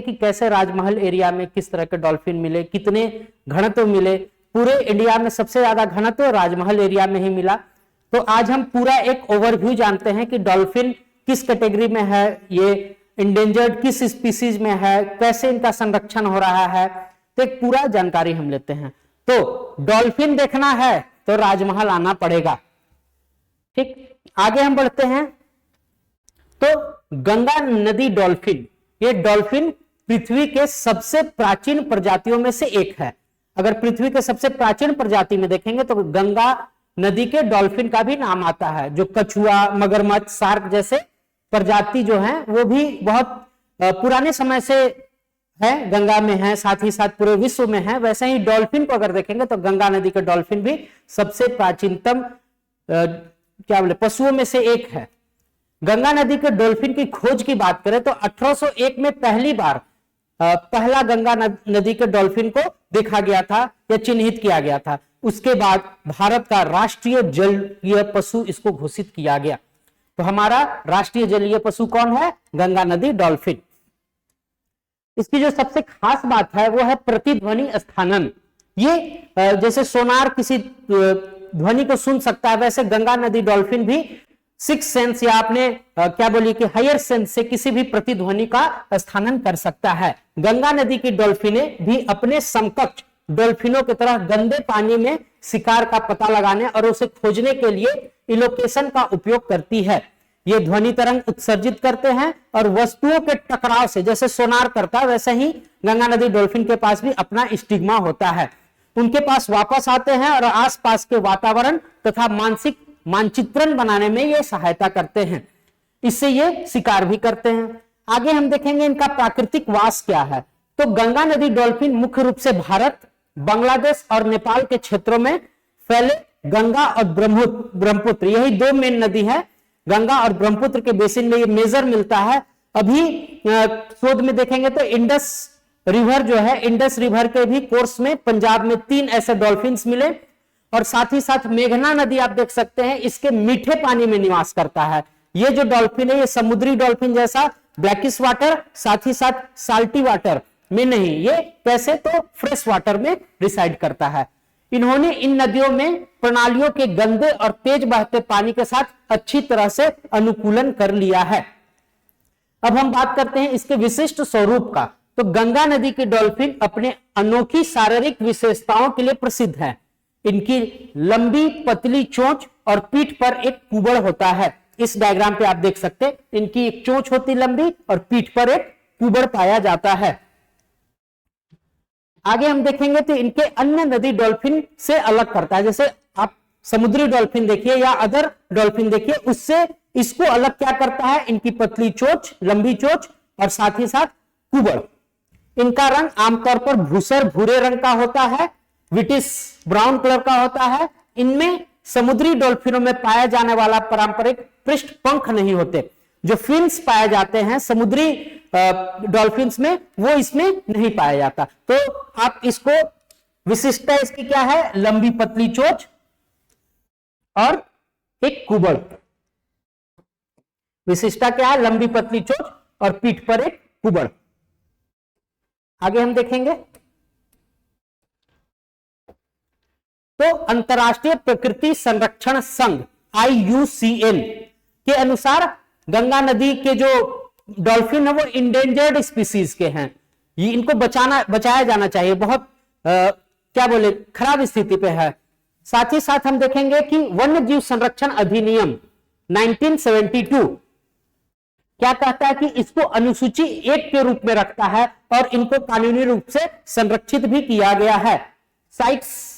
कि कैसे राजमहल एरिया में किस तरह के डॉल्फिन मिले, कितने घनत्व मिले। पूरे इंडिया में सबसे ज्यादा घनत्व राजमहल एरिया में ही मिला। तो आज हम पूरा एक ओवरव्यू जानते हैं कि डॉल्फिन किस कैटेगरी में है, ये इंडेंजर्ड किस स्पीसीज में है, कैसे इनका संरक्षण हो रहा है, तो एक पूरा जानकारी हम लेते हैं। तो डॉल्फिन देखना है तो राजमहल आना पड़ेगा। ठीक, आगे हम बढ़ते हैं। तो गंगा नदी डॉल्फिन, ये डॉल्फिन पृथ्वी के सबसे प्राचीन प्रजातियों में से एक है। अगर पृथ्वी के सबसे प्राचीन प्रजाति में देखेंगे तो गंगा नदी के डॉल्फिन का भी नाम आता है। जो कछुआ, मगरमच्छ, शार्क जैसे प्रजाति जो है वो भी बहुत पुराने समय से है, गंगा में है, साथ ही साथ पूरे विश्व में है। वैसे ही डॉल्फिन को अगर देखेंगे तो गंगा नदी के डॉल्फिन भी सबसे प्राचीनतम क्या बोले पशुओं में से एक है। गंगा नदी के डॉल्फिन की खोज की बात करें तो 1801 में पहली बार पहला गंगा नदी के डॉल्फिन को देखा गया था या चिन्हित किया गया था। उसके बाद भारत का राष्ट्रीय जलीय पशु इसको घोषित किया गया। तो हमारा राष्ट्रीय जलीय पशु कौन है? गंगा नदी डॉल्फिन। इसकी जो सबसे खास बात है वो है प्रतिध्वनि स्थानन। ये जैसे सोनार किसी ध्वनि को सुन सकता है, वैसे गंगा नदी डॉल्फिन भी सिक्स सेंस या आपने क्या बोली कि हायर सेंस से किसी भी प्रतिध्वनि का स्थानन कर सकता है। गंगा नदी की डॉल्फिने भी अपने समकक्ष डॉल्फिनों की तरह गंदे पानी में शिकार का पता लगाने और उसे खोजने के लिए इलोकेशन का उपयोग करती है। ये ध्वनि तरंग उत्सर्जित करते हैं और वस्तुओं के टकराव से, जैसे सोनार करता है वैसे ही गंगा नदी डॉल्फिन के पास भी अपना स्टिग्मा होता है। उनके पास वापस आते हैं और आसपास के वातावरण तथा मानसिक मानचित्रण बनाने में ये सहायता करते हैं। इससे ये शिकार भी करते हैं। आगे हम देखेंगे इनका प्राकृतिक वास क्या है। तो गंगा नदी डॉल्फिन मुख्य रूप से भारत, बांग्लादेश और नेपाल के क्षेत्रों में फैले गंगा और ब्रह्मपुत्र, यही दो मेन नदी है। गंगा और ब्रह्मपुत्र के बेसिन में ये मेजर मिलता है। अभी शोध में देखेंगे तो इंडस रिवर जो है, इंडस रिवर के भी कोर्स में पंजाब में 3 ऐसे डॉल्फिन्स मिले। और साथ ही साथ मेघना नदी आप देख सकते हैं, इसके मीठे पानी में निवास करता है। ये जो डॉल्फिन है ये समुद्री डॉल्फिन जैसा ब्लैकिश वाटर, साथ ही साथ साल्टी वाटर में नहीं, ये कैसे तो फ्रेश वाटर में रिसाइड करता है। इन्होंने इन नदियों में प्रणालियों के गंदे और तेज बहते पानी के साथ अच्छी तरह से अनुकूलन कर लिया है। अब हम बात करते हैं इसके विशिष्ट स्वरूप का। तो गंगा नदी की डॉल्फिन अपने अनोखी शारीरिक विशेषताओं के लिए प्रसिद्ध है। इनकी लंबी पतली चोंच और पीठ पर एक कुबड़ होता है। इस डायग्राम पे आप देख सकते हैं, इनकी एक चोंच होती लंबी और पीठ पर एक कुबड़ पाया जाता है। आगे हम देखेंगे तो इनके अन्य नदी डॉल्फिन से अलग करता है। जैसे आप समुद्री डॉल्फिन देखिए या अदर डॉल्फिन देखिए, उससे इसको अलग क्या करता है? इनकी पतली चोंच, लंबी चोंच और साथ ही साथ कुबड़। इनका रंग आमतौर पर भूसर भूरे रंग का होता है, विटिश ब्राउन कलर का होता है। इनमें समुद्री डॉल्फिनों में पाया जाने वाला पारंपरिक पृष्ठ पंख नहीं होते। जो फिन्स पाए जाते हैं समुद्री डॉल्फिन्स में, वो इसमें नहीं पाया जाता। तो आप इसको विशिष्टता इसकी क्या है? लंबी पतली चोंच और एक कुबड़। विशिष्टता क्या है? लंबी पतली चोंच और पीठ पर एक कुबड़। आगे हम देखेंगे तो अंतरराष्ट्रीय प्रकृति संरक्षण संघ IUCN के अनुसार गंगा नदी के जो डॉल्फिन है वो इंडेंजर्ड स्पीसीज के हैं। ये इनको बचाया जाना चाहिए, बहुत क्या बोले खराब स्थिति पे है। साथ ही साथ हम देखेंगे कि वन्य जीव संरक्षण अधिनियम 1972 क्या कहता है कि इसको अनुसूची 1 के रूप में रखता है और इनको कानूनी रूप से संरक्षित भी किया गया है। साइट्स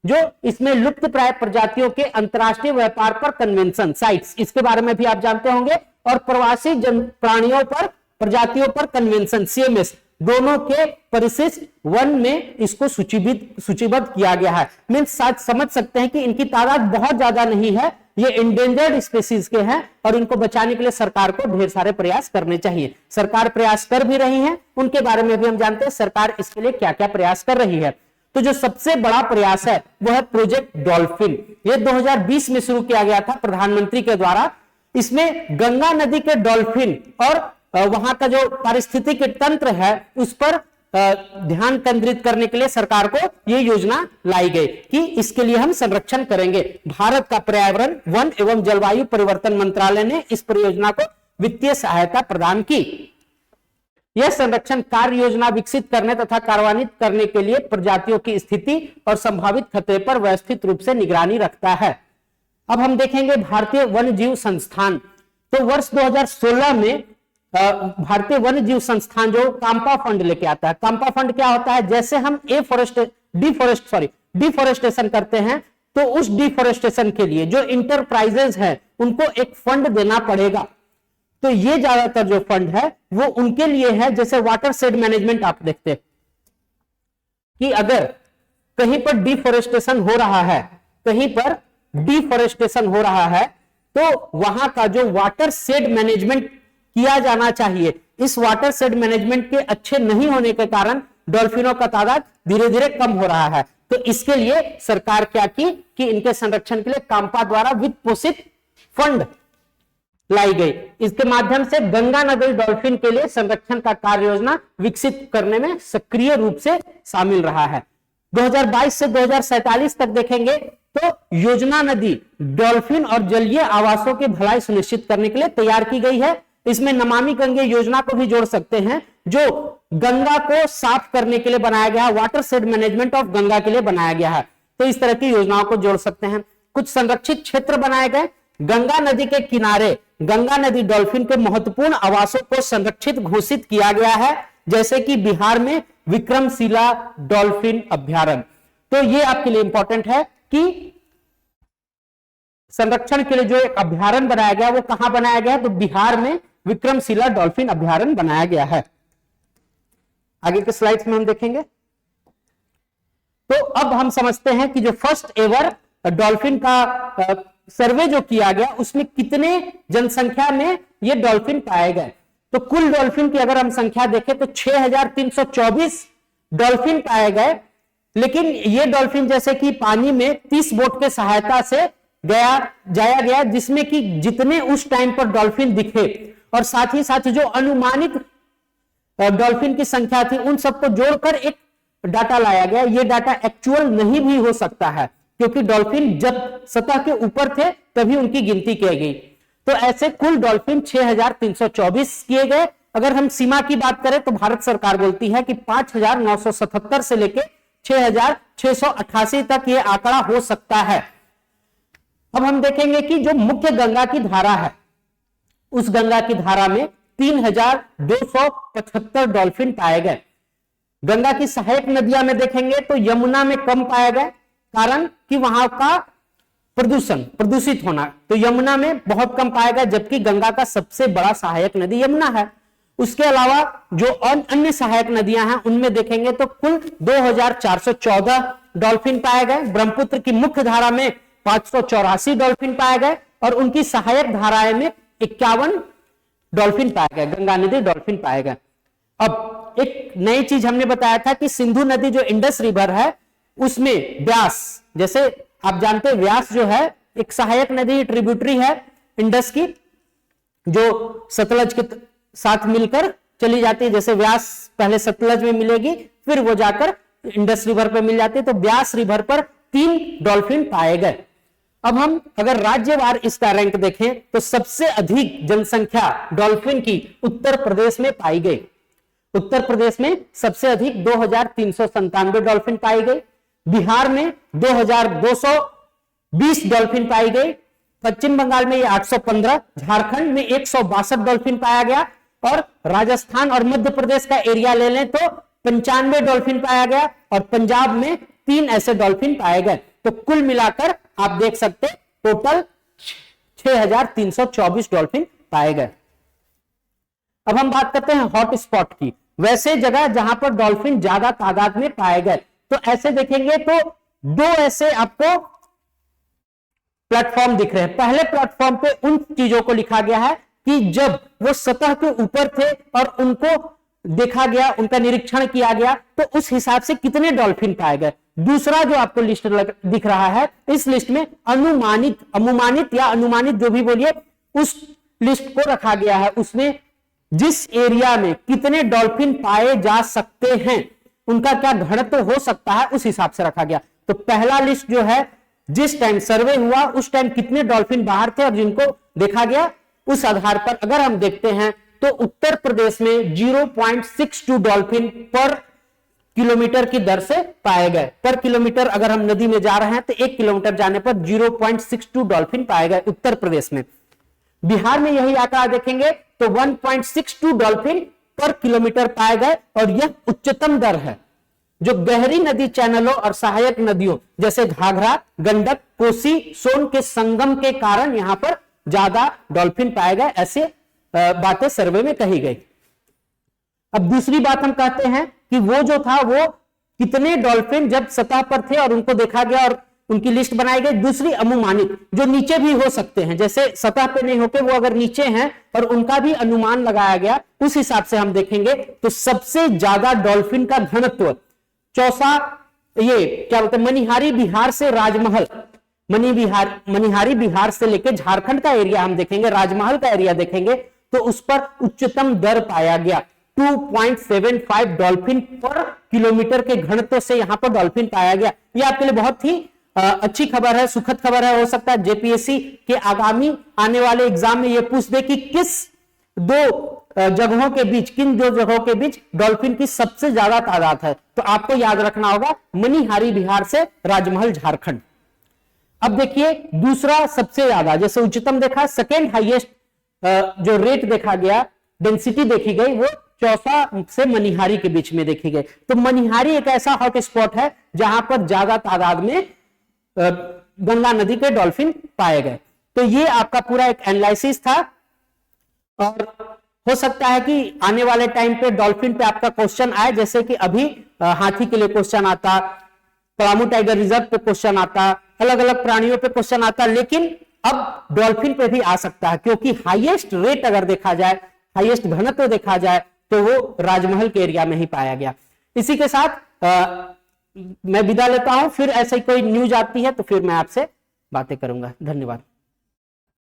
जो इसमें लुप्त प्राय प्रजातियों के अंतरराष्ट्रीय व्यापार पर कन्वेंशन साइट्स, इसके बारे में भी आप जानते होंगे, और प्रवासी प्राणियों पर प्रजातियों पर कन्वेंशन CMS, दोनों के परिशिष्ट 1 में इसको सूचीबद्ध किया गया है। मीन्स समझ सकते हैं कि इनकी तादाद बहुत ज्यादा नहीं है, ये इंडेंजर्ड स्पीसीज के हैं और इनको बचाने के लिए सरकार को ढेर सारे प्रयास करने चाहिए। सरकार प्रयास कर भी रही है, उनके बारे में भी हम जानते हैं सरकार इसके लिए क्या क्या प्रयास कर रही है। तो जो सबसे बड़ा प्रयास है वो है प्रोजेक्ट डॉल्फिन। ये 2020 में शुरू किया गया था प्रधानमंत्री के द्वारा। इसमें गंगा नदी के डॉल्फिन और वहां का जो पारिस्थितिक तंत्र है उस पर ध्यान केंद्रित करने के लिए सरकार को यह योजना लाई गई कि इसके लिए हम संरक्षण करेंगे। भारत का पर्यावरण, वन एवं जलवायु परिवर्तन मंत्रालय ने इस परियोजना को वित्तीय सहायता प्रदान की। यह संरक्षण कार्य योजना विकसित करने तथा कार्यान्वित करने के लिए प्रजातियों की स्थिति और संभावित खतरे पर व्यवस्थित रूप से निगरानी रखता है। अब हम देखेंगे भारतीय वन्य जीव संस्थान। तो वर्ष 2016 में भारतीय वन्य जीव संस्थान जो काम्पा फंड लेके आता है। काम्पा फंड क्या होता है, जैसे हम डिफोरेस्टेशन करते हैं तो उस डिफोरेस्टेशन के लिए जो इंटरप्राइजेज है उनको एक फंड देना पड़ेगा। तो ये ज्यादातर जो फंड है वो उनके लिए है। जैसे वाटर शेड मैनेजमेंट आप देखते हैं कि अगर कहीं पर डिफोरेस्टेशन हो रहा है, कहीं पर डिफोरेस्टेशन हो रहा है तो वहां का जो वाटर शेड मैनेजमेंट किया जाना चाहिए, इस वाटर शेड मैनेजमेंट के अच्छे नहीं होने के कारण डॉल्फिनों का तादाद धीरे धीरे कम हो रहा है। तो इसके लिए सरकार क्या की कि इनके संरक्षण के लिए काम्पा द्वारा वित्त पोषित फंड लाई गई। इसके माध्यम से गंगा नदी डॉल्फिन के लिए संरक्षण का कार्य योजना विकसित करने में सक्रिय रूप से शामिल रहा है। 2022 से 2047 तक देखेंगे तो योजना नदी डॉल्फिन और जलीय आवासों की भलाई सुनिश्चित करने के लिए तैयार की गई है। इसमें नमामि गंगे योजना को भी जोड़ सकते हैं जो गंगा को साफ करने के लिए बनाया गया है, water shade management of Ganga के लिए बनाया गया है। तो इस तरह की योजनाओं को जोड़ सकते हैं। कुछ संरक्षित क्षेत्र बनाए गए। गंगा नदी के किनारे गंगा नदी डॉल्फिन के महत्वपूर्ण आवासों को संरक्षित घोषित किया गया है, जैसे कि बिहार में विक्रमशिला डॉल्फिन अभ्यारण्य। तो ये आपके लिए इंपॉर्टेंट है कि संरक्षण के लिए जो एक अभ्यारण्य बनाया गया वो कहां बनाया गया, तो बिहार में विक्रमशिला डॉल्फिन अभ्यारण्य बनाया गया है। आगे के स्लाइड्स में हम देखेंगे। तो अब हम समझते हैं कि जो फर्स्ट एवर डॉल्फिन का सर्वे जो किया गया उसमें कितने जनसंख्या में ये डॉल्फिन पाए गए। तो कुल डॉल्फिन की अगर हम संख्या देखें तो 6324 डॉल्फिन पाए गए। लेकिन ये डॉल्फिन जैसे कि पानी में 30 बोट के सहायता से जाया गया, जिसमें कि जितने उस टाइम पर डॉल्फिन दिखे और साथ ही साथ जो अनुमानित डॉल्फिन की संख्या थी उन सबको जोड़कर एक डाटा लाया गया। ये डाटा एक्चुअल नहीं भी हो सकता है क्योंकि डॉल्फिन जब सतह के ऊपर थे तभी उनकी गिनती की गई। तो ऐसे कुल डॉल्फिन 6324 किए गए। अगर हम सीमा की बात करें तो भारत सरकार बोलती है कि 5977 से लेकर 6688 तक ये आंकड़ा हो सकता है। अब हम देखेंगे कि जो मुख्य गंगा की धारा है उस गंगा की धारा में 3275 डॉल्फिन पाए गए। गंगा की सहायक नदियां में देखेंगे तो यमुना में कम पाए गए, कारण कि वहां का प्रदूषित होना। तो यमुना में बहुत कम पाया गया, जबकि गंगा का सबसे बड़ा सहायक नदी यमुना है। उसके अलावा जो अन्य सहायक नदियां हैं उनमें देखेंगे तो कुल 2414 डॉल्फिन पाए गए। ब्रह्मपुत्र की मुख्य धारा में 584 डॉल्फिन पाए गए और उनकी सहायक धाराएं में 51 डॉल्फिन पाए गए, गंगा नदी डॉल्फिन पाए गए। अब एक नई चीज हमने बताया था कि सिंधु नदी जो इंडस रिवर है उसमें व्यास, जैसे आप जानते हैं व्यास जो है एक सहायक नदी ट्रिब्यूटरी है इंडस की, जो सतलज के साथ मिलकर चली जाती है। जैसे व्यास पहले सतलज में मिलेगी फिर वो जाकर इंडस रिवर पर मिल जाती है। तो व्यास रिवर पर 3 डॉल्फिन पाए गए। अब हम अगर राज्यवार इसका रैंक देखें तो सबसे अधिक जनसंख्या डॉल्फिन की उत्तर प्रदेश में पाई गई। उत्तर प्रदेश में सबसे अधिक 2397 डॉल्फिन पाई गई। बिहार में 2220 डॉल्फिन पाई गई। पश्चिम बंगाल में ये 815, झारखंड में 162 डॉल्फिन पाया गया और राजस्थान और मध्य प्रदेश का एरिया ले लें तो 95 डॉल्फिन पाया गया और पंजाब में 3 ऐसे डॉल्फिन पाए गए। तो कुल मिलाकर आप देख सकते टोटल 6324 डॉल्फिन पाए गए। अब हम बात करते हैं हॉट स्पॉट की, वैसे जगह जहां पर डॉल्फिन ज्यादा तादाद में पाए गए। तो ऐसे देखेंगे तो 2 ऐसे आपको प्लेटफॉर्म दिख रहे हैं। पहले प्लेटफॉर्म पे उन चीजों को लिखा गया है कि जब वो सतह के ऊपर थे और उनको देखा गया, उनका निरीक्षण किया गया तो उस हिसाब से कितने डॉल्फिन पाए गए। दूसरा जो आपको लिस्ट दिख रहा है, इस लिस्ट में अनुमानित या अनुमानित जो भी बोलिए उस लिस्ट को रखा गया है। उसमें जिस एरिया में कितने डॉल्फिन पाए जा सकते हैं, उनका क्या घनत्व हो सकता है, उस हिसाब से रखा गया। तो पहला लिस्ट जो है, जिस टाइम सर्वे हुआ उस टाइम कितने डॉल्फिन बाहर थे और जिनको देखा गया, उस आधार पर अगर हम देखते हैं तो उत्तर प्रदेश में 0.62 डॉल्फिन पर किलोमीटर की दर से पाए गए। पर किलोमीटर अगर हम नदी में जा रहे हैं तो 1 किलोमीटर जाने पर 0.62 डॉल्फिन पाए गए उत्तर प्रदेश में। बिहार में यही आंकड़ा देखेंगे तो 1.62 डॉल्फिन पर किलोमीटर पाए गए, और यह उच्चतम दर है जो गहरी नदी चैनलों और सहायक नदियों जैसे घाघरा, गंडक, कोसी, सोन के संगम के कारण यहां पर ज्यादा डॉल्फिन पाए गए, ऐसे बातें सर्वे में कही गई। अब दूसरी बात हम कहते हैं कि वो जो था वो कितने डॉल्फिन जब सतह पर थे और उनको देखा गया और उनकी लिस्ट बनाई गई। दूसरी अनुमानित, जो नीचे भी हो सकते हैं, जैसे सतह पे नहीं होके वो अगर नीचे हैं और उनका भी अनुमान लगाया गया, उस हिसाब से हम देखेंगे तो सबसे ज्यादा डॉल्फिन का घनत्व चौसा, ये क्या बोलते हैं, मनिहारी बिहार से राजमहल, मनिहारी बिहार से लेकर झारखंड का एरिया हम देखेंगे, राजमहल का एरिया देखेंगे तो उस पर उच्चतम दर पाया गया। 2.75 डॉल्फिन पर किलोमीटर के घनत्व से यहां पर डॉल्फिन पाया गया। यह आपके लिए बहुत ही अच्छी खबर है, सुखद खबर है। हो सकता है जेपीएससी के आगामी आने वाले एग्जाम में यह पूछ दे कि किस दो जगहों के बीच, किन दो जगहों के बीच डॉल्फिन की सबसे ज्यादा तादाद है। तो आपको याद रखना होगा मनिहारी बिहार से राजमहल झारखंड। अब देखिए दूसरा सबसे ज्यादा, जैसे उच्चतम देखा, सेकेंड हाईएस्ट जो रेट देखा गया, डेंसिटी देखी गई, वो चौसा से मनिहारी के बीच में देखी गई। तो मनिहारी एक ऐसा हॉट स्पॉट है जहां पर ज्यादा तादाद में गंगा नदी के डॉल्फिन पाए गए। तो ये आपका पूरा एक एनालिसिस था, और हो सकता है कि आने वाले टाइम पे डॉल्फिन पे आपका क्वेश्चन आए, जैसे कि अभी हाथी के लिए क्वेश्चन आता, पलामू टाइगर रिजर्व पे क्वेश्चन आता, अलग अलग प्राणियों पे क्वेश्चन आता, लेकिन अब डॉल्फिन पे भी आ सकता है, क्योंकि हाईएस्ट रेट अगर देखा जाए, हाईएस्ट घनत्व देखा जाए तो वो राजमहल के एरिया में ही पाया गया। इसी के साथ मैं विदा लेता हूं, फिर ऐसी कोई न्यूज आती है तो फिर मैं आपसे बातें करूंगा। धन्यवाद।